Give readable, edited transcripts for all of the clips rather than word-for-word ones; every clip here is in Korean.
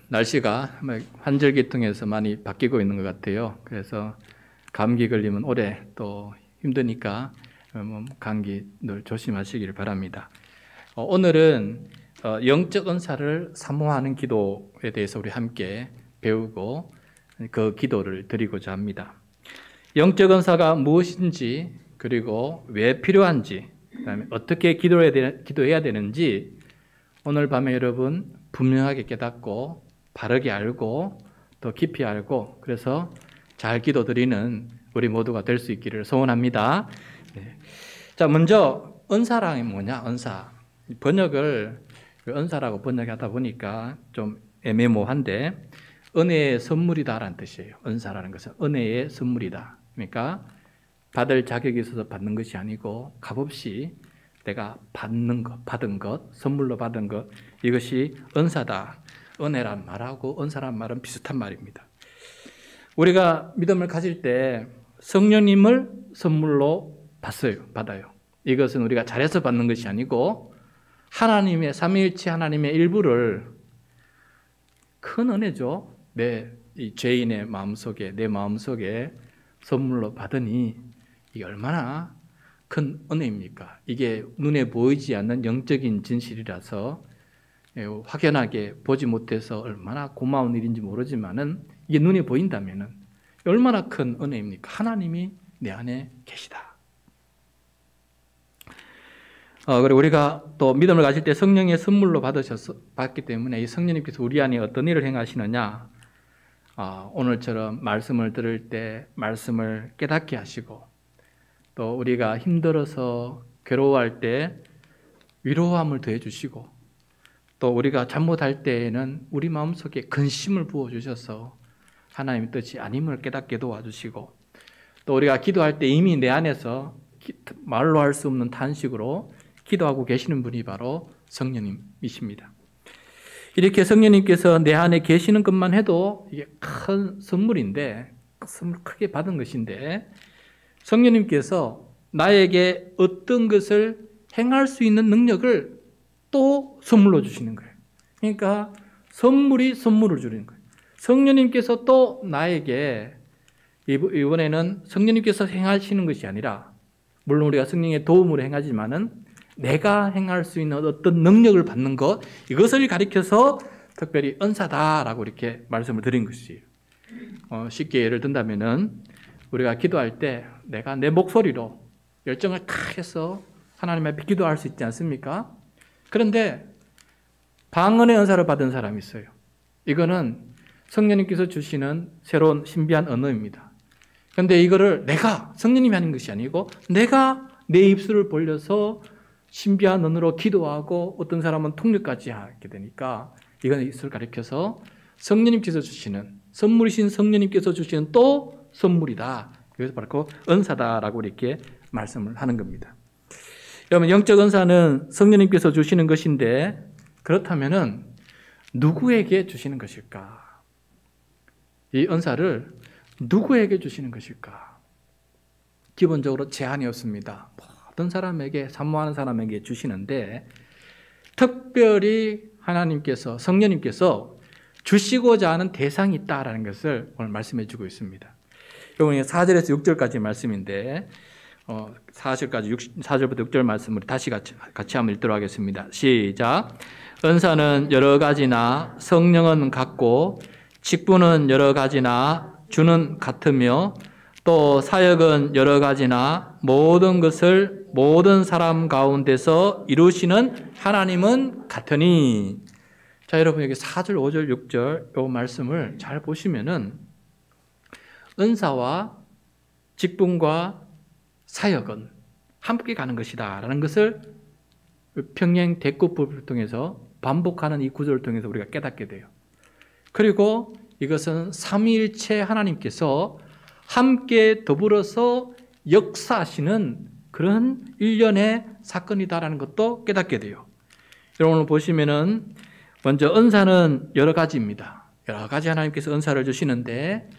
날씨가 환절기통해서 많이 바뀌고 있는 것 같아요. 그래서 감기 걸리면 오래 또 힘드니까 감기 늘 조심하시길 바랍니다. 오늘은 영적 은사를 사모하는 기도에 대해서 우리 함께 배우고 그 기도를 드리고자 합니다. 영적 은사가 무엇인지, 그리고 왜 필요한지, 그다음에 어떻게 기도해야 되는지 오늘 밤에 여러분 분명하게 깨닫고 바르게 알고 또 깊이 알고, 그래서 잘 기도드리는 우리 모두가 될 수 있기를 소원합니다. 자, 먼저 은사랑이 뭐냐? 은사. 번역을 은사라고 번역하다 보니까 좀 애매모호한데, 은혜의 선물이다라는 뜻이에요. 은사라는 것은 은혜의 선물이다. 그러니까 받을 자격이 있어서 받는 것이 아니고 값없이 내가 받는 것, 받은 것, 선물로 받은 것, 이것이 은사다. 은혜란 말하고 은사란 말은 비슷한 말입니다. 우리가 믿음을 가질 때 성령님을 선물로 받아요. 이것은 우리가 잘해서 받는 것이 아니고 하나님의 삼위일체 하나님의 일부를, 큰 은혜죠. 내 죄인의 마음속에, 내 마음속에 선물로 받으니 이게 얼마나 큰 은혜입니까? 이게 눈에 보이지 않는 영적인 진실이라서 확연하게 보지 못해서 얼마나 고마운 일인지 모르지만은 이게 눈에 보인다면은 얼마나 큰 은혜입니까? 하나님이 내 안에 계시다. 그리고 우리가 또 믿음을 가질 때 성령의 선물로 받기 때문에 이 성령님께서 우리 안에 어떤 일을 행하시느냐? 오늘처럼 말씀을 들을 때 말씀을 깨닫게 하시고, 또 우리가 힘들어서 괴로워할 때 위로함을 더해 주시고, 또 우리가 잘못할 때에는 우리 마음속에 근심을 부어주셔서 하나님의 뜻이 아님을 깨닫게 도와주시고, 또 우리가 기도할 때 이미 내 안에서 말로 할 수 없는 탄식으로 기도하고 계시는 분이 바로 성령님이십니다. 이렇게 성령님께서 내 안에 계시는 것만 해도 이게 큰 선물인데, 선물 크게 받은 것인데, 성령님께서 나에게 어떤 것을 행할 수 있는 능력을 또 선물로 주시는 거예요. 그러니까 선물이 선물을 주는 거예요. 성령님께서 또 나에게, 이번에는 성령님께서 행하시는 것이 아니라, 물론 우리가 성령의 도움으로 행하지만은 내가 행할 수 있는 어떤 능력을 받는 것, 이것을 가리켜서 특별히 은사다라고 이렇게 말씀을 드린 것이에요. 쉽게 예를 든다면은 우리가 기도할 때 내가 내 목소리로 열정을 다 해서 하나님 앞에 기도할 수 있지 않습니까? 그런데 방언의 은사를 받은 사람이 있어요. 이거는 성령님께서 주시는 새로운 신비한 언어입니다. 그런데 이거를 내가, 성령님이 하는 것이 아니고 내가 내 입술을 벌려서 신비한 언어로 기도하고, 어떤 사람은 통역까지 하게 되니까 이건 이것을 가리켜서 성령님께서 주시는, 선물이신 성령님께서 주시는 또 선물이다. 그래서 바로 은사다라고 이렇게 말씀을 하는 겁니다. 여러분, 영적 은사는 성령님께서 주시는 것인데, 그렇다면은 누구에게 주시는 것일까? 이 은사를 누구에게 주시는 것일까? 기본적으로 제한이 없습니다. 어떤 사람에게, 사모하는 사람에게 주시는데, 특별히 하나님께서, 성령님께서 주시고자 하는 대상이 있다라는 것을 오늘 말씀해 주고 있습니다. 이번에 4절에서 6절까지 말씀인데, 4절부터 6절 말씀을 다시 같이 한번 읽도록 하겠습니다. 시작. 은사는 여러 가지나 성령은 같고, 직분은 여러 가지나 주는 같으며, 또 사역은 여러 가지나 모든 것을 모든 사람 가운데서 이루시는 하나님은 같으니. 자, 여러분, 여기 4절, 5절, 6절 이 말씀을 잘 보시면은 은사와 직분과 사역은 함께 가는 것이다 라는 것을 평행 대꾸법을 통해서 반복하는 이 구절을 통해서 우리가 깨닫게 돼요. 그리고 이것은 삼위일체 하나님께서 함께 더불어서 역사하시는 그런 일련의 사건이다라는 것도 깨닫게 돼요. 여러분, 오늘 보시면은 먼저 은사는 여러 가지입니다. 여러 가지 하나님께서 은사를 주시는데,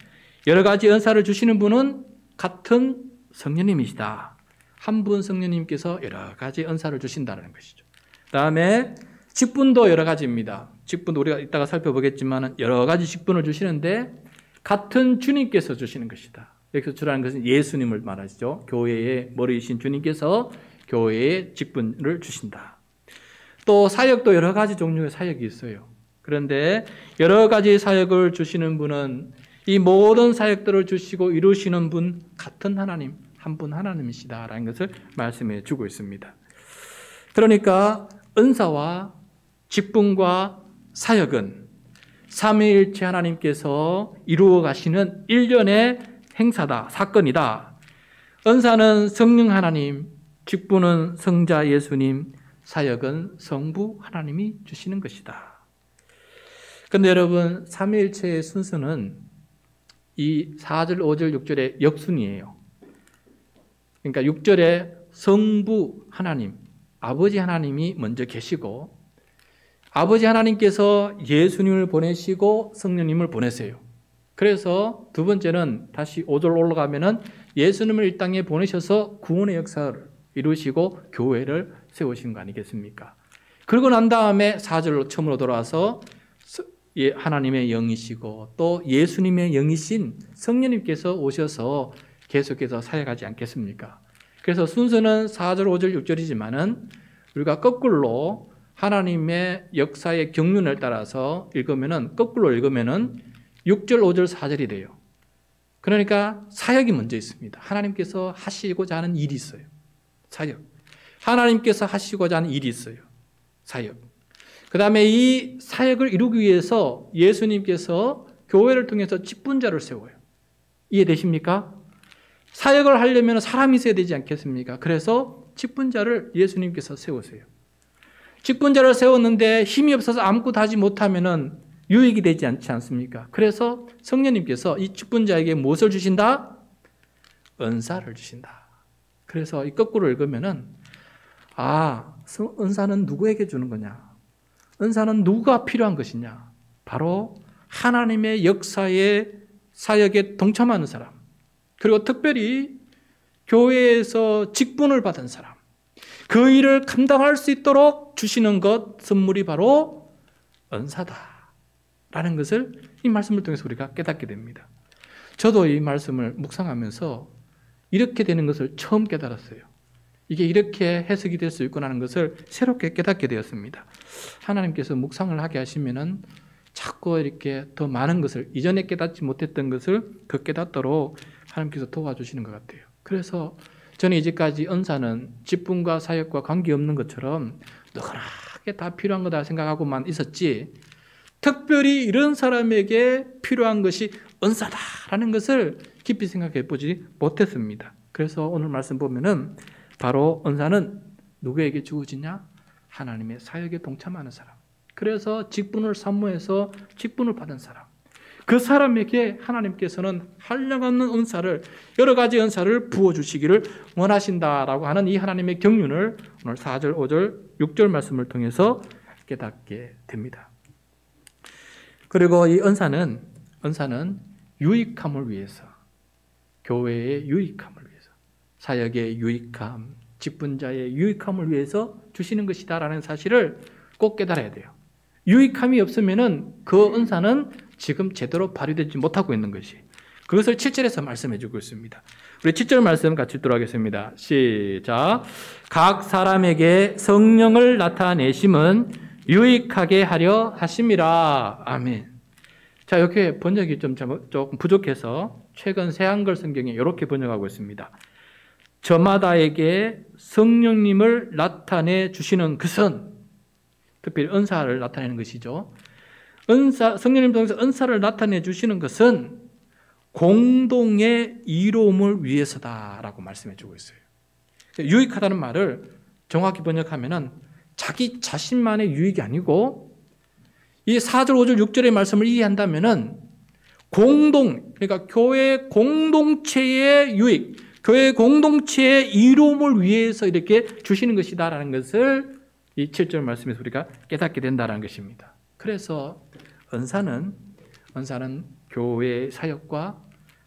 여러 가지 은사를 주시는 분은 같은 성령님이시다. 한 분 성령님께서 여러 가지 은사를 주신다는 것이죠. 그 다음에 직분도 여러 가지입니다. 직분도 우리가 이따가 살펴보겠지만 여러 가지 직분을 주시는데 같은 주님께서 주시는 것이다. 여기서 주라는 것은 예수님을 말하시죠. 교회의 머리이신 주님께서 교회의 직분을 주신다. 또 사역도 여러 가지 종류의 사역이 있어요. 그런데 여러 가지 사역을 주시는 분은 이 모든 사역들을 주시고 이루시는 분 같은 하나님, 한 분 하나님이시다라는 것을 말씀해 주고 있습니다. 그러니까 은사와 직분과 사역은 삼위일체 하나님께서 이루어 가시는 일련의 행사다, 사건이다. 은사는 성령 하나님, 직분은 성자 예수님, 사역은 성부 하나님이 주시는 것이다. 그런데 여러분, 삼위일체의 순서는 이 4절, 5절, 6절의 역순이에요. 그러니까 6절에 성부 하나님, 아버지 하나님이 먼저 계시고 아버지 하나님께서 예수님을 보내시고 성령님을 보내세요. 그래서 두 번째는 다시 5절 올라가면은 예수님을 이 땅에 보내셔서 구원의 역사를 이루시고 교회를 세우신 거 아니겠습니까? 그러고 난 다음에 4절로 처음으로 돌아와서 하나님의 영이시고 또 예수님의 영이신 성령님께서 오셔서 계속해서 사역하지 않겠습니까? 그래서 순서는 4절, 5절, 6절이지만은 우리가 거꾸로 하나님의 역사의 경륜을 따라서 읽으면은 거꾸로 읽으면은 6절, 5절, 4절이 돼요. 그러니까 사역이 먼저 있습니다. 하나님께서 하시고자 하는 일이 있어요. 사역. 하나님께서 하시고자 하는 일이 있어요. 사역. 그 다음에 이 사역을 이루기 위해서 예수님께서 교회를 통해서 직분자를 세워요. 이해되십니까? 사역을 하려면 사람이 있어야 되지 않겠습니까? 그래서 직분자를 예수님께서 세우세요. 직분자를 세웠는데 힘이 없어서 아무것도 하지 못하면 유익이 되지 않지 않습니까? 그래서 성령님께서 이 직분자에게 무엇을 주신다? 은사를 주신다. 그래서 이 거꾸로 읽으면은 은사는 누구에게 주는 거냐? 은사는 누가 필요한 것이냐? 바로 하나님의 역사의 사역에 동참하는 사람, 그리고 특별히 교회에서 직분을 받은 사람, 그 일을 감당할 수 있도록 주시는 것, 선물이 바로 은사다라는 것을 이 말씀을 통해서 우리가 깨닫게 됩니다. 저도 이 말씀을 묵상하면서 이렇게 되는 것을 처음 깨달았어요. 이게 이렇게 해석이 될 수 있구나 하는 것을 새롭게 깨닫게 되었습니다. 하나님께서 묵상을 하게 하시면은 자꾸 이렇게 더 많은 것을, 이전에 깨닫지 못했던 것을 더 깨닫도록 하나님께서 도와주시는 것 같아요. 그래서 저는 이제까지 은사는 직분과 사역과 관계없는 것처럼 누구나게 다 필요한 거다 생각하고만 있었지, 특별히 이런 사람에게 필요한 것이 은사다라는 것을 깊이 생각해 보지 못했습니다. 그래서 오늘 말씀 보면은 바로 은사는 누구에게 주어지냐? 하나님의 사역에 동참하는 사람. 그래서 직분을 사모해서 직분을 받은 사람. 그 사람에게 하나님께서는 한량없는 은사를, 여러 가지 은사를 부어주시기를 원하신다라고 하는 이 하나님의 경륜을 오늘 4절, 5절, 6절 말씀을 통해서 깨닫게 됩니다. 그리고 이 은사는 유익함을 위해서, 교회의 유익함을 위해서, 사역의 유익함, 직분자의 유익함을 위해서 주시는 것이다라는 사실을 꼭 깨달아야 돼요. 유익함이 없으면은 그 은사는 지금 제대로 발휘되지 못하고 있는 것이, 그것을 7절에서 말씀해 주고 있습니다. 우리 7절 말씀 같이 읽도록 하겠습니다. 시작. 각 사람에게 성령을 나타내심은 유익하게 하려 하심이라. 아멘. 자, 이렇게 번역이 조금 부족해서 최근 새한글 성경에 이렇게 번역하고 있습니다. 저마다에게 성령님을 나타내 주시는 것은, 특별히 은사를 나타내는 것이죠. 성령님 통해서 은사를 나타내 주시는 것은 공동의 이로움을 위해서다라고 말씀해 주고 있어요. 유익하다는 말을 정확히 번역하면은 자기 자신만의 유익이 아니고, 이 4절, 5절, 6절의 말씀을 이해한다면은 그러니까 교회 공동체의 유익, 교회 공동체의 이로움을 위해서 이렇게 주시는 것이다라는 것을 이 7절 말씀에서 우리가 깨닫게 된다는 것입니다. 그래서 은사는 교회의 사역과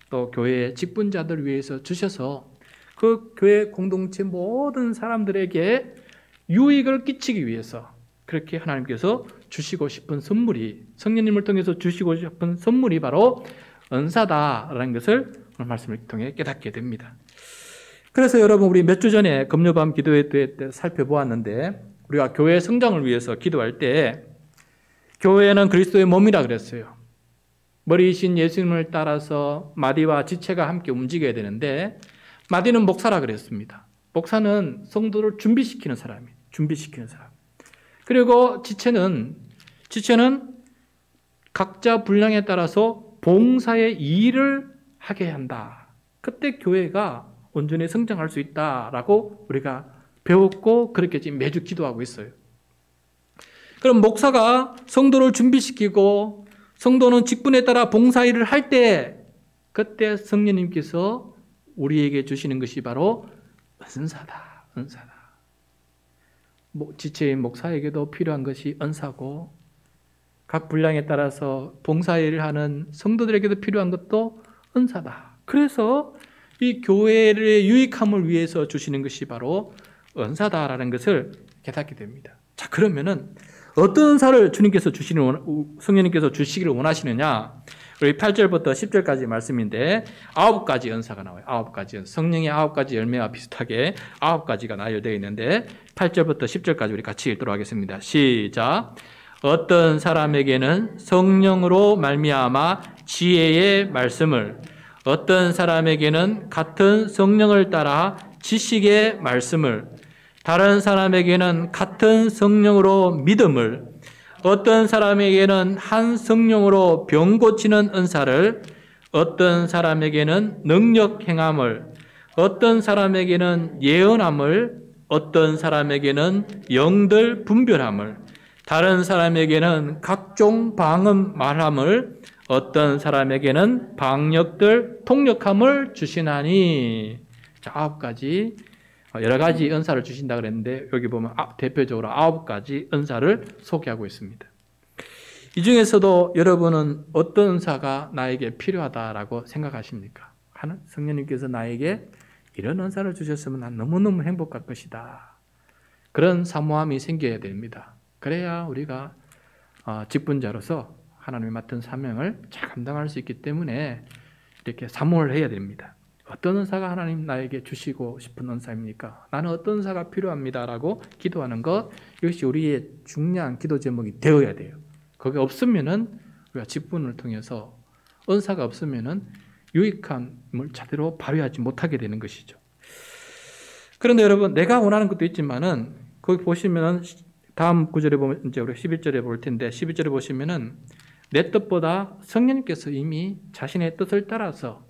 또 교회의 직분자들을 위해서 주셔서 그 교회 공동체 모든 사람들에게 유익을 끼치기 위해서, 그렇게 하나님께서 주시고 싶은 선물이, 성령님을 통해서 주시고 싶은 선물이 바로 은사다라는 것을 오늘 말씀을 통해 깨닫게 됩니다. 그래서 여러분, 우리 몇 주 전에 금요밤 기도회 때 살펴보았는데, 우리가 교회 성장을 위해서 기도할 때 교회는 그리스도의 몸이라 그랬어요. 머리이신 예수님을 따라서 마디와 지체가 함께 움직여야 되는데, 마디는 목사라 그랬습니다. 목사는 성도를 준비시키는 사람이에요. 준비시키는 사람. 그리고 지체는 각자 분량에 따라서 봉사의 일을 하게 한다. 그때 교회가 온전히 성장할 수 있다라고 우리가 배웠고, 그렇게 지금 매주 기도하고 있어요. 그럼 목사가 성도를 준비시키고 성도는 직분에 따라 봉사일을 할 때, 그때 성령님께서 우리에게 주시는 것이 바로 은사다. 은사다. 지체인 목사에게도 필요한 것이 은사고, 각 분량에 따라서 봉사일을 하는 성도들에게도 필요한 것도 은사다. 그래서 이 교회의 유익함을 위해서 주시는 것이 바로 은사다라는 것을 깨닫게 됩니다. 자, 그러면은 어떤 은사를 성령님께서 주시기를 원하시느냐? 우리 8절부터 10절까지 말씀인데 9가지 은사가 나와요. 9가지 은사. 성령의 9가지 열매와 비슷하게 9가지가 나열되어 있는데 8절부터 10절까지 우리 같이 읽도록 하겠습니다. 시작. 어떤 사람에게는 성령으로 말미암아 지혜의 말씀을, 어떤 사람에게는 같은 성령을 따라 지식의 말씀을, 다른 사람에게는 같은 성령으로 믿음을, 어떤 사람에게는 한 성령으로 병 고치는 은사를, 어떤 사람에게는 능력 행함을, 어떤 사람에게는 예언함을, 어떤 사람에게는 영들 분별함을, 다른 사람에게는 각종 방언 말함을, 어떤 사람에게는 방역들 통역함을 주시나니. 자, 9가지 여러 가지 은사를 주신다 그랬는데, 여기 보면 대표적으로 9가지 은사를 소개하고 있습니다. 이 중에서도 여러분은 어떤 은사가 나에게 필요하다라고 생각하십니까? 성령님께서 나에게 이런 은사를 주셨으면 난 너무너무 행복할 것이다. 그런 사모함이 생겨야 됩니다. 그래야 우리가 직분자로서 하나님이 맡은 사명을 잘 감당할 수 있기 때문에 이렇게 사모를 해야 됩니다. 어떤 은사가 하나님 나에게 주시고 싶은 은사입니까? 나는 어떤 은사가 필요합니다라고 기도하는 것, 이것이 우리의 중요한 기도 제목이 되어야 돼요. 그게 없으면은 우리가 직분을 통해서 은사가 없으면은 유익함을 제대로 발휘하지 못하게 되는 것이죠. 그런데 여러분, 내가 원하는 것도 있지만은 거기 보시면은 다음 구절에 보면 이제 우리 11절에 볼 텐데, 11절에 보시면은 내 뜻보다 성령님께서 이미 자신의 뜻을 따라서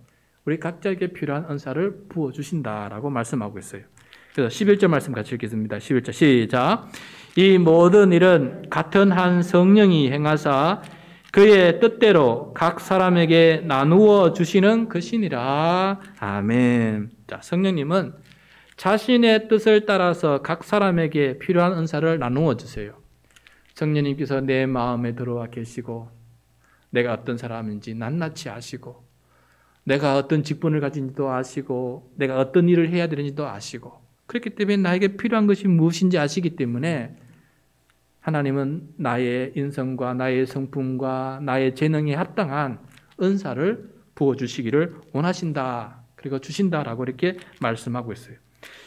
우리 각자에게 필요한 은사를 부어주신다라고 말씀하고 있어요. 그래서 11절 말씀 같이 읽겠습니다. 11절 시작. 이 모든 일은 같은 한 성령이 행하사 그의 뜻대로 각 사람에게 나누어 주시는 것이니라. 아멘. 자, 성령님은 자신의 뜻을 따라서 각 사람에게 필요한 은사를 나누어 주세요. 성령님께서 내 마음에 들어와 계시고, 내가 어떤 사람인지 낱낱이 아시고, 내가 어떤 직분을 가진지도 아시고, 내가 어떤 일을 해야 되는지도 아시고, 그렇기 때문에 나에게 필요한 것이 무엇인지 아시기 때문에 하나님은 나의 인성과 나의 성품과 나의 재능에 합당한 은사를 부어주시기를 원하신다. 그리고 주신다라고 이렇게 말씀하고 있어요.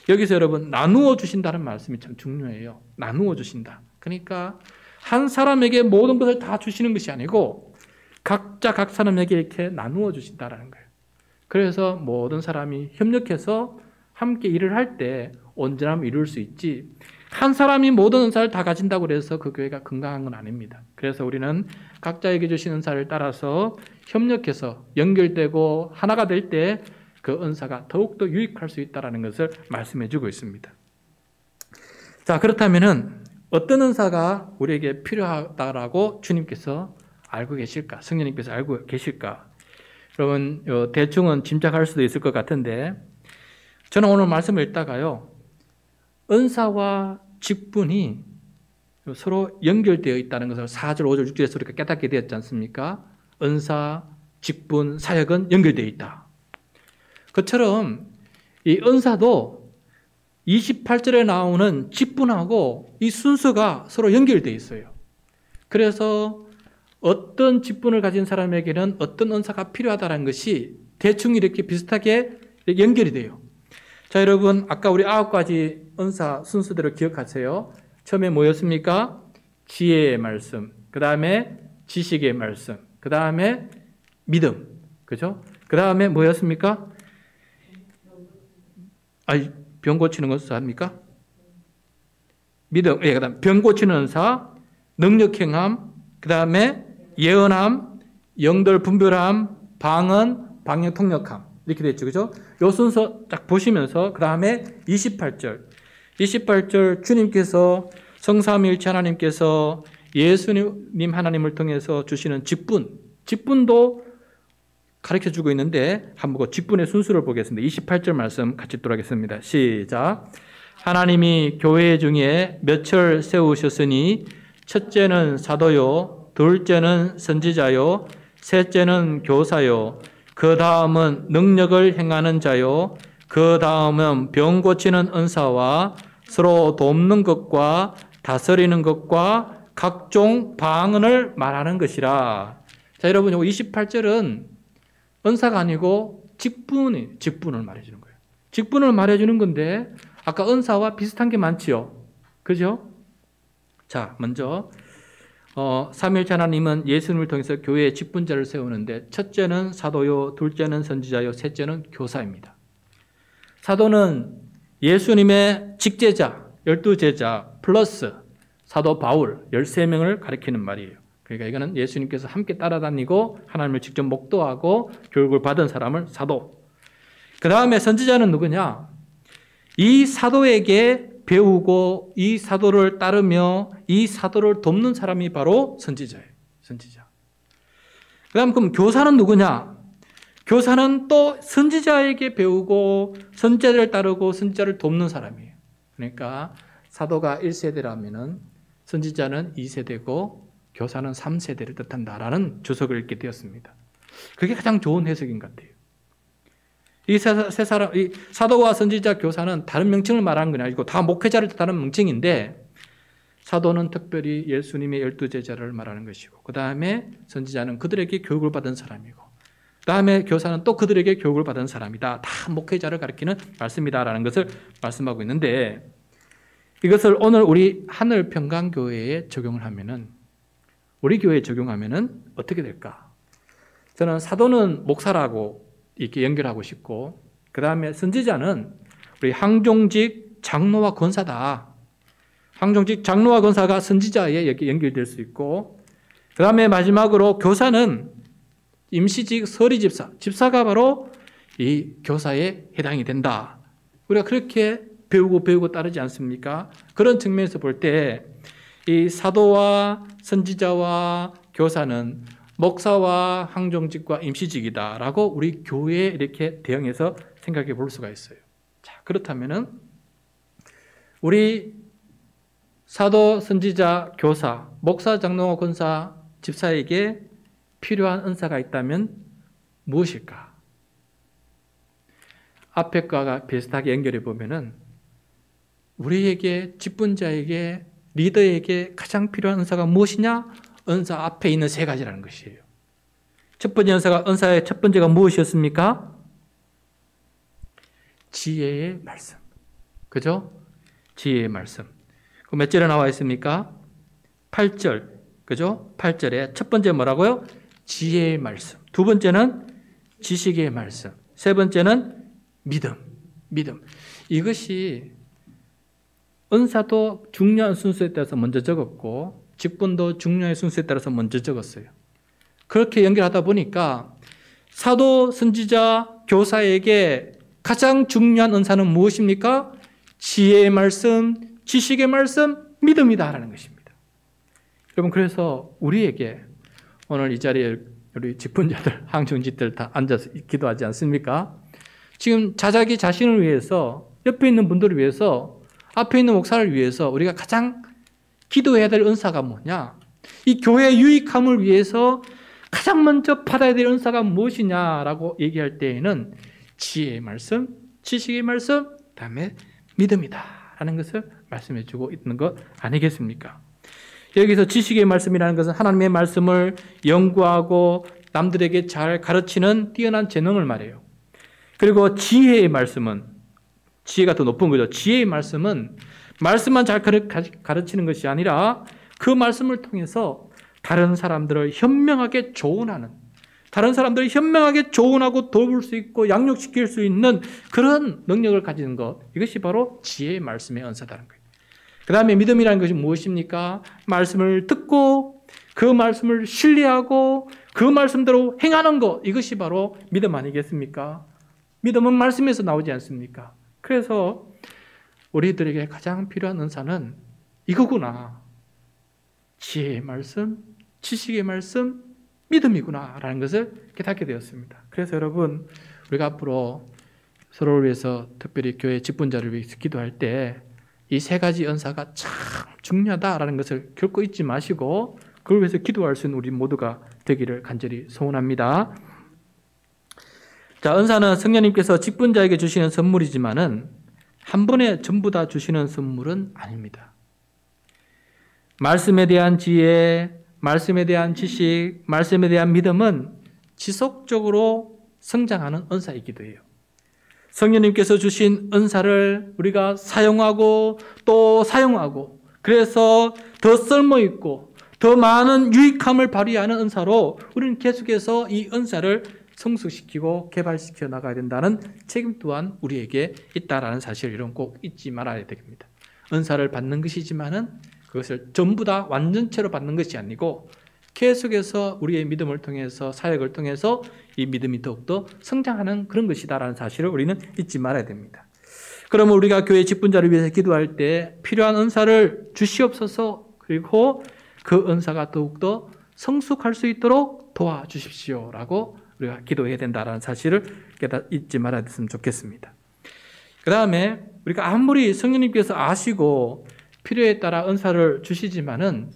여기서 여러분, 나누어 주신다는 말씀이 참 중요해요. 나누어 주신다. 그러니까 한 사람에게 모든 것을 다 주시는 것이 아니고 각자 각 사람에게 이렇게 나누어 주신다라는 거예요. 그래서 모든 사람이 협력해서 함께 일을 할 때 온전함을 이룰 수 있지, 한 사람이 모든 은사를 다 가진다고 해서 그 교회가 건강한 건 아닙니다. 그래서 우리는 각자에게 주신 은사를 따라서 협력해서 연결되고 하나가 될 때 그 은사가 더욱더 유익할 수 있다는 것을 말씀해 주고 있습니다. 자, 그렇다면은 어떤 은사가 우리에게 필요하다라고 주님께서 알고 계실까? 성령님께서 알고 계실까? 여러분, 대충은 짐작할 수도 있을 것 같은데, 저는 오늘 말씀을 읽다가요, 은사와 직분이 서로 연결되어 있다는 것을 4절, 5절, 6절에서 우리가 깨닫게 되었지 않습니까? 은사, 직분, 사역은 연결되어 있다. 그처럼 이 은사도 28절에 나오는 직분하고 이 순서가 서로 연결되어 있어요. 그래서 어떤 직분을 가진 사람에게는 어떤 은사가 필요하다는 것이 대충 이렇게 비슷하게 연결이 돼요. 자, 여러분, 아까 우리 9가지 은사 순서대로 기억하세요. 처음에 뭐였습니까? 지혜의 말씀, 그 다음에 지식의 말씀, 그 다음에 믿음, 그죠? 그 다음에 뭐였습니까? 병 고치는 은사 합니까? 믿음, 그 다음 병 고치는 은사, 능력 행함, 그 다음에 예언함, 영들 분별함, 방언, 방역 통역함. 이렇게 됐죠. 그죠? 요 순서 딱 보시면서, 그 다음에 28절 주님께서 성삼위일체 하나님께서 예수님 하나님을 통해서 주시는 직분도 가르쳐 주고 있는데, 한번 그 직분의 순서를 보겠습니다. 28절 말씀 같이 읽도록 시작. 하나님이 교회 중에 몇을 세우셨으니 첫째는 사도요, 둘째는 선지자요, 셋째는 교사요, 그 다음은 능력을 행하는 자요, 그 다음은 병 고치는 은사와 서로 돕는 것과 다스리는 것과 각종 방언을 말하는 것이라. 자, 여러분, 이 28절은 은사가 아니고 직분을 말해주는 거예요. 직분을 말해주는 건데, 아까 은사와 비슷한 게 많지요. 그죠? 자, 먼저 삼위일체 하나님은 예수님을 통해서 교회의 직분자를 세우는데, 첫째는 사도요, 둘째는 선지자요, 셋째는 교사입니다. 사도는 예수님의 직제자, 12제자 플러스 사도 바울 13명을 가리키는 말이에요. 그러니까 이거는 예수님께서 함께 따라다니고 하나님을 직접 목도하고 교육을 받은 사람을 사도. 그 다음에 선지자는 누구냐? 이 사도에게 배우고 이 사도를 따르며 이 사도를 돕는 사람이 바로 선지자예요. 선지자. 그럼 교사는 누구냐? 교사는 또 선지자에게 배우고 선지자를 따르고 선지자를 돕는 사람이에요. 그러니까 사도가 1세대라면은 선지자는 2세대고 교사는 3세대를 뜻한다라는 주석을 읽게 되었습니다. 그게 가장 좋은 해석인 것 같아요. 이 사도와 선지자, 교사는 다른 명칭을 말하는 건 아니고 다 목회자를 뜻하는 명칭인데, 사도는 특별히 예수님의 12제자를 말하는 것이고, 그 다음에 선지자는 그들에게 교육을 받은 사람이고, 그 다음에 교사는 또 그들에게 교육을 받은 사람이다. 다 목회자를 가리키는 말씀이다라는 것을 말씀하고 있는데, 이것을 오늘 우리 하늘평강교회에 적용을 하면은, 우리 교회에 적용하면은 어떻게 될까? 저는 사도는 목사라고 이렇게 연결하고 싶고, 그 다음에 선지자는 우리 항종직 장로와 권사다. 항종직 장로와 권사가 선지자에 이렇게 연결될 수 있고, 그 다음에 마지막으로 교사는 임시직 서리집사, 집사가 바로 이 교사에 해당이 된다. 우리가 그렇게 배우고 따르지 않습니까? 그런 측면에서 볼 때 이 사도와 선지자와 교사는 목사와 항종직과 임시직이다라고 우리 교회에 이렇게 대응해서 생각해 볼 수가 있어요. 자, 그렇다면은 우리 사도, 선지자, 교사, 목사, 장로, 권사, 집사에게 필요한 은사가 있다면 무엇일까? 앞에 거와 비슷하게 연결해 보면은 우리에게, 직분자에게, 리더에게 가장 필요한 은사가 무엇이냐? 은사 앞에 있는 3가지라는 것이에요. 첫 번째 은사의 첫 번째가 무엇이었습니까? 지혜의 말씀. 그죠? 지혜의 말씀. 그 몇 절에 나와 있습니까? 8절. 그죠? 8절에 첫 번째 뭐라고요? 지혜의 말씀. 두 번째는 지식의 말씀. 세 번째는 믿음. 이것이 은사도 중요한 순서에 따라서 먼저 적었고, 직분도 중요한 순서에 따라서 먼저 적었어요. 그렇게 연결하다 보니까 사도, 선지자, 교사에게 가장 중요한 은사는 무엇입니까? 지혜의 말씀, 지식의 말씀, 믿음이다라는 것입니다. 여러분, 그래서 우리에게 오늘 이 자리에 우리 직분자들, 항중직들 다 앉아서 기도하지 않습니까? 지금 자기 자신을 위해서, 옆에 있는 분들을 위해서, 앞에 있는 목사를 위해서 우리가 가장 기도해야 될 은사가 뭐냐? 이 교회의 유익함을 위해서 가장 먼저 받아야 될 은사가 무엇이냐라고 얘기할 때에는 지혜의 말씀, 지식의 말씀, 그다음에 믿음이다라는 것을 말씀해 주고 있는 것 아니겠습니까? 여기서 지식의 말씀이라는 것은 하나님의 말씀을 연구하고 남들에게 잘 가르치는 뛰어난 재능을 말해요. 그리고 지혜의 말씀은, 지혜가 더 높은 거죠. 지혜의 말씀은 말씀만 잘 가르치는 것이 아니라 그 말씀을 통해서 다른 사람들을 현명하게 조언하는, 다른 사람들을 현명하게 조언하고 도울 수 있고 양육시킬 수 있는 그런 능력을 가지는 것, 이것이 바로 지혜의 말씀의 은사다는 거예요. 그 다음에 믿음이라는 것이 무엇입니까? 말씀을 듣고 그 말씀을 신뢰하고 그 말씀대로 행하는 것, 이것이 바로 믿음 아니겠습니까? 믿음은 말씀에서 나오지 않습니까? 그래서 우리들에게 가장 필요한 은사는 이거구나. 지혜의 말씀, 지식의 말씀, 믿음이구나 라는 것을 깨닫게 되었습니다. 그래서 여러분, 우리가 앞으로 서로를 위해서, 특별히 교회 직분자를 위해서 기도할 때 이 세 가지 은사가 참 중요하다라는 것을 결코 잊지 마시고 그걸 위해서 기도할 수 있는 우리 모두가 되기를 간절히 소원합니다. 자, 은사는 성령님께서 직분자에게 주시는 선물이지만은 한 번에 전부 다 주시는 선물은 아닙니다. 말씀에 대한 지혜, 말씀에 대한 지식, 말씀에 대한 믿음은 지속적으로 성장하는 은사이기도 해요. 성령님께서 주신 은사를 우리가 사용하고 또 사용하고, 그래서 더 쓸모있고 더 많은 유익함을 발휘하는 은사로 우리는 계속해서 이 은사를 성숙시키고 개발시켜 나가야 된다는 책임 또한 우리에게 있다라는 사실을 이런 꼭 잊지 말아야 됩니다. 은사를 받는 것이지만은 그것을 전부 다 완전체로 받는 것이 아니고 계속해서 우리의 믿음을 통해서, 사역을 통해서 이 믿음이 더욱더 성장하는 그런 것이다라는 사실을 우리는 잊지 말아야 됩니다. 그러면 우리가 교회 직분자를 위해서 기도할 때 필요한 은사를 주시옵소서, 그리고 그 은사가 더욱더 성숙할 수 있도록 도와주십시오라고 우리가 기도해야 된다는 사실을 잊지 말았으면 좋겠습니다. 그 다음에 우리가 아무리 성령님께서 아시고 필요에 따라 은사를 주시지만은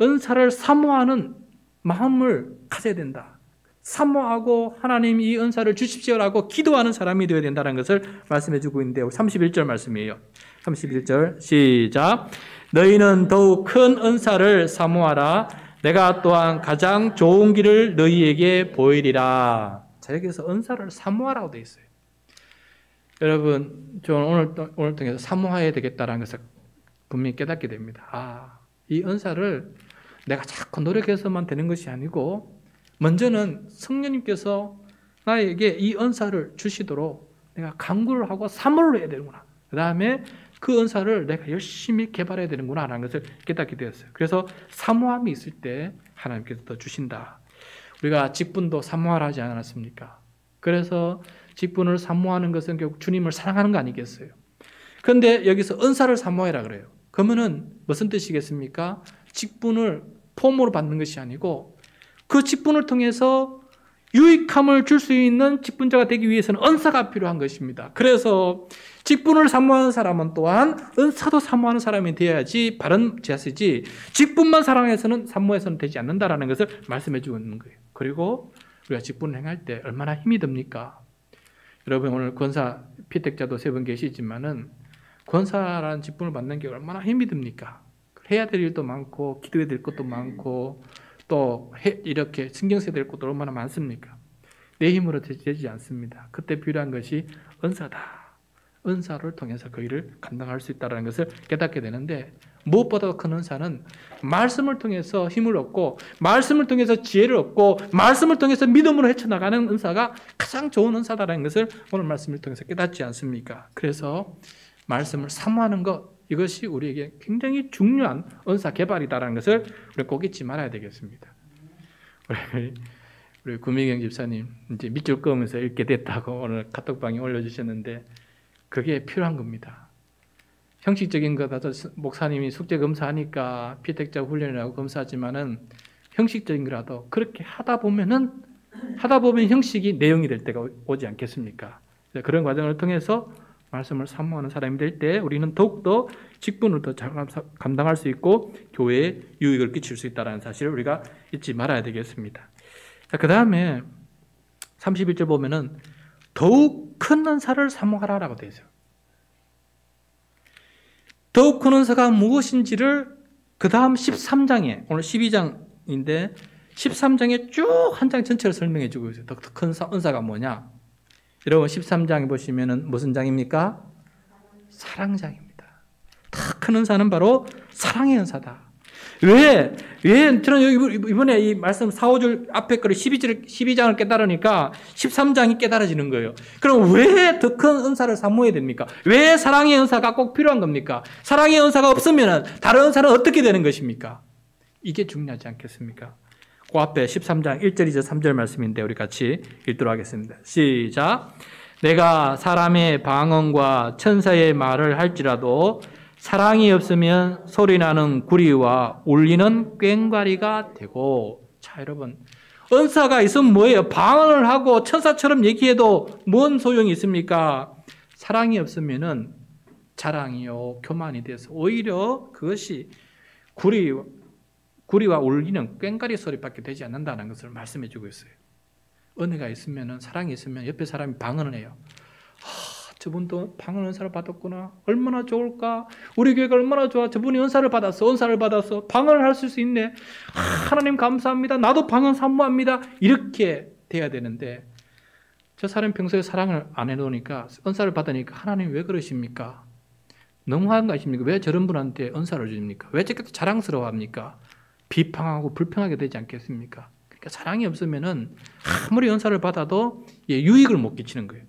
은사를 사모하는 마음을 가져야 된다. 사모하고 하나님 이 은사를 주십시오라고 기도하는 사람이 되어야 된다는 것을 말씀해 주고 있는데 31절 말씀이에요. 31절 시작. 너희는 더욱 큰 은사를 사모하라. 내가 또한 가장 좋은 길을 너희에게 보이리라. 자, 여기서 은사를 사모하라고 되어 있어요. 여러분, 저는 오늘 통해서 사모해야 되겠다는 것을 분명히 깨닫게 됩니다. 이 은사를 내가 자꾸 노력해서만 되는 것이 아니고 먼저는 성령님께서 나에게 이 은사를 주시도록 내가 간구를 하고 사모를 해야 되는구나. 그 다음에 그 은사를 내가 열심히 개발해야 되는구나 라는 것을 깨닫게 되었어요. 그래서 사모함이 있을 때 하나님께서 더 주신다. 우리가 직분도 사모하라 하지 않았습니까? 그래서 직분을 사모하는 것은 결국 주님을 사랑하는 거 아니겠어요? 그런데 여기서 은사를 사모해라 그래요. 그러면은 무슨 뜻이겠습니까? 직분을 폼으로 받는 것이 아니고 그 직분을 통해서 유익함을 줄 수 있는 직분자가 되기 위해서는 은사가 필요한 것입니다. 그래서 직분을 사모하는 사람은 또한 은사도 사모하는 사람이 되어야지 바른 자세지, 직분만 사랑해서는 사모해서는 되지 않는다라는 것을 말씀해 주고 있는 거예요. 그리고 우리가 직분을 행할 때 얼마나 힘이 듭니까? 여러분, 오늘 권사 피택자도 3분 계시지만은 권사라는 직분을 받는 게 얼마나 힘이 듭니까? 해야 될 일도 많고 기도해야 될 것도 많고 또 이렇게 신경 써야 될 것도 얼마나 많습니까? 내 힘으로 되지 않습니다. 그때 필요한 것이 은사다. 은사를 통해서 그 일을 감당할 수 있다는 것을 깨닫게 되는데, 무엇보다 큰 은사는 말씀을 통해서 힘을 얻고 말씀을 통해서 지혜를 얻고 말씀을 통해서 믿음으로 헤쳐나가는 은사가 가장 좋은 은사다라는 것을 오늘 말씀을 통해서 깨닫지 않습니까? 그래서 말씀을 사모하는 것, 이것이 우리에게 굉장히 중요한 은사 개발이다라는 것을 우리 꼭 잊지 말아야 되겠습니다. 우리 구미경 집사님 이제 밑줄 그으면서 읽게 됐다고 오늘 카톡방에 올려주셨는데 그게 필요한 겁니다. 형식적인 거다 목사님이 숙제 검사하니까 피택자 훈련이라고 검사하지만은 형식적인 거라도 그렇게 하다 보면 형식이 내용이 될 때가 오지 않겠습니까? 그런 과정을 통해서 말씀을 사모하는 사람이 될 때 우리는 더욱더 직분을 더 잘 감당할 수 있고 교회에 유익을 끼칠 수 있다는 사실을 우리가 잊지 말아야 되겠습니다. 자, 그 다음에 31절 보면은 더욱 큰 은사를 사모하라라고 되어 있어요. 더욱 큰 은사가 무엇인지를 그 다음 13장에, 오늘 12장인데 13장에 쭉 한 장 전체를 설명해 주고 있어요. 더 큰 은사가 뭐냐? 여러분 13장에 보시면은 무슨 장입니까? 사랑장입니다. 더 큰 은사는 바로 사랑의 은사다. 왜 저는 이번에 이 말씀 4, 5절 앞에 거를 12장을 깨달으니까 13장이 깨달아지는 거예요. 그럼 왜 더 큰 은사를 사모해야 됩니까? 왜 사랑의 은사가 꼭 필요한 겁니까? 사랑의 은사가 없으면 다른 은사는 어떻게 되는 것입니까? 이게 중요하지 않겠습니까? 그 앞에 13장 1절이자 3절 말씀인데 우리 같이 읽도록 하겠습니다. 시작. 내가 사람의 방언과 천사의 말을 할지라도 사랑이 없으면 소리나는 구리와 울리는 꽹과리가 되고. 자, 여러분, 은사가 있으면 뭐예요? 방언을 하고 천사처럼 얘기해도 뭔 소용이 있습니까? 사랑이 없으면은 자랑이요, 교만이 돼서 오히려 그것이 구리와 울리는 꽹과리 소리밖에 되지 않는다는 것을 말씀해 주고 있어요. 은혜가 있으면은, 사랑이 있으면 옆에 사람이 방언을 해요. 저분도 방언 은사를 받았구나. 얼마나 좋을까? 우리 교회가 얼마나 좋아. 저분이 은사를 받았어. 방언을 할 수 있네. 하나님 감사합니다. 나도 방언 사모합니다. 이렇게 돼야 되는데 저 사람 평소에 사랑을 안 해놓으니까, 은사를 받으니까 하나님 왜 그러십니까? 너무한 거 아십니까? 왜 저런 분한테 은사를 주십니까? 왜 저렇게 자랑스러워합니까? 비방하고 불평하게 되지 않겠습니까? 그러니까 사랑이 없으면은 아무리 은사를 받아도 유익을 못 끼치는 거예요.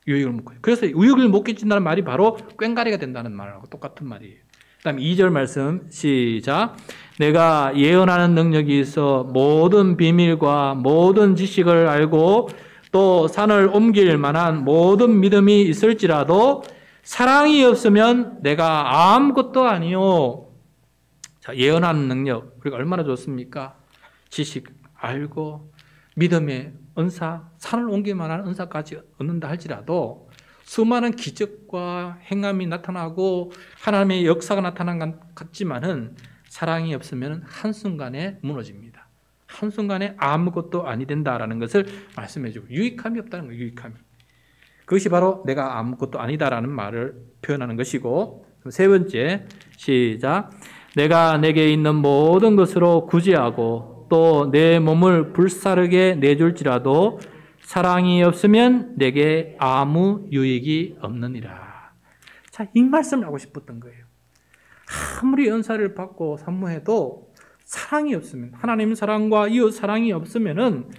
유익을 못 끼쳐요. 그래서 유익을 못 끼친다는 말이 바로 꽹과리가 된다는 말하고 똑같은 말이에요. 그 다음 2절 말씀 시작. 내가 예언하는 능력이 있어 모든 비밀과 모든 지식을 알고 또 산을 옮길 만한 모든 믿음이 있을지라도 사랑이 없으면 내가 아무것도 아니요. 자, 예언하는 능력, 우리가 얼마나 좋습니까? 지식 알고 믿음의 은사, 산을 옮길 만한 은사까지 얻는다 할지라도 수많은 기적과 행함이 나타나고 하나님의 역사가 나타난 것 같지만은 사랑이 없으면 한순간에 무너집니다. 한순간에 아무것도 아니 된다라는 것을 말씀해 주고, 유익함이 없다는 거예요. 유익함이. 그것이 바로 내가 아무것도 아니다라는 말을 표현하는 것이고, 세 번째 시작. 내가 내게 있는 모든 것으로 구제하고 또 내 몸을 불사르게 내줄지라도 사랑이 없으면 내게 아무 유익이 없느니라. 자, 이 말씀을 하고 싶었던 거예요. 아무리 은사를 받고 사모해도 사랑이 없으면, 하나님 사랑과 이웃 사랑이 없으면은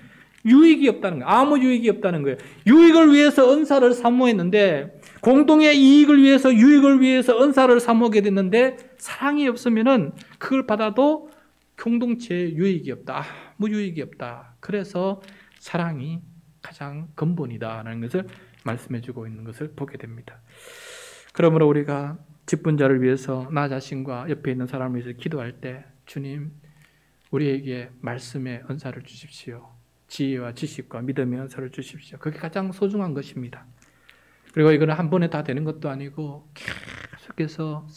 유익이 없다는 거예요. 아무 유익이 없다는 거예요. 유익을 위해서 은사를 사모했는데, 공동의 이익을 위해서, 유익을 위해서 은사를 사모하게 됐는데 사랑이 없으면은 그걸 받아도 공동체에 유익이 없다. 아무 유익이 없다. 그래서 사랑이 가장 근본이다라는 것을 말씀해 주고 있는 것을 보게 됩니다. 그러므로 우리가 직분자를 위해서 나 자신과 옆에 있는 사람을 위해서 기도할 때, 주님, 우리에게 말씀의 은사를 주십시오. 지혜와 지식과 믿음의 은사를 주십시오. 그게 가장 소중한 것입니다. 그리고 이거는 한 번에 다 되는 것도 아니고 계속해서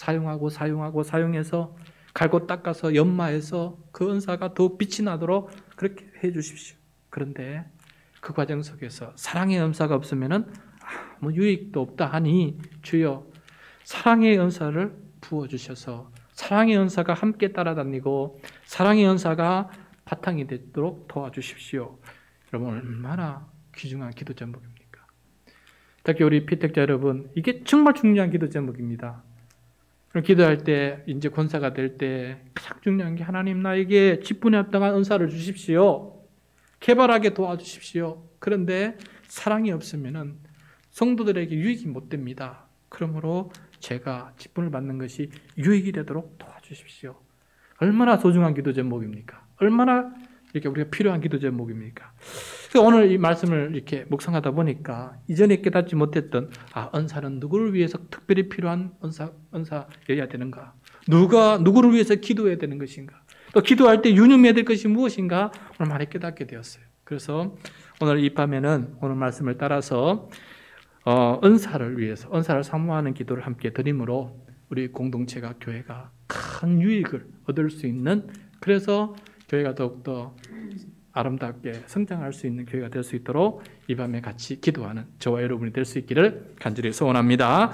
사용해서 갈고 닦아서 연마해서 그 은사가 더욱 빛이 나도록 그렇게 해 주십시오. 그런데 그 과정 속에서 사랑의 은사가 없으면은 아무 유익도 없다 하니, 주여 사랑의 은사를 부어주셔서 사랑의 은사가 함께 따라다니고 사랑의 은사가 바탕이 되도록 도와주십시오. 여러분, 얼마나 귀중한 기도 제목입니까? 특히 우리 피택자 여러분, 이게 정말 중요한 기도 제목입니다. 기도할 때, 이제 권사가 될 때 가장 중요한 게, 하나님 나에게 직분에 합당한 은사를 주십시오. 개발하게 도와주십시오. 그런데 사랑이 없으면은 성도들에게 유익이 못 됩니다. 그러므로 제가 직분을 받는 것이 유익이 되도록 도와주십시오. 얼마나 소중한 기도 제목입니까? 얼마나 이렇게 우리가 필요한 기도 제목입니까? 그래서 오늘 이 말씀을 이렇게 묵상하다 보니까 이전에 깨닫지 못했던, 은사는 누구를 위해서 특별히 필요한 은사여야 되는가? 누구를 위해서 기도해야 되는 것인가? 또 기도할 때 유념해야 될 것이 무엇인가? 오늘 많이 깨닫게 되었어요. 그래서 오늘 이 밤에는 오늘 말씀을 따라서 은사를 위해서, 은사를 사모하는 기도를 함께 드림으로 우리 공동체가, 교회가 큰 유익을 얻을 수 있는, 그래서 교회가 더욱더 아름답게 성장할 수 있는 교회가 될 수 있도록 이 밤에 같이 기도하는 저와 여러분이 될 수 있기를 간절히 소원합니다.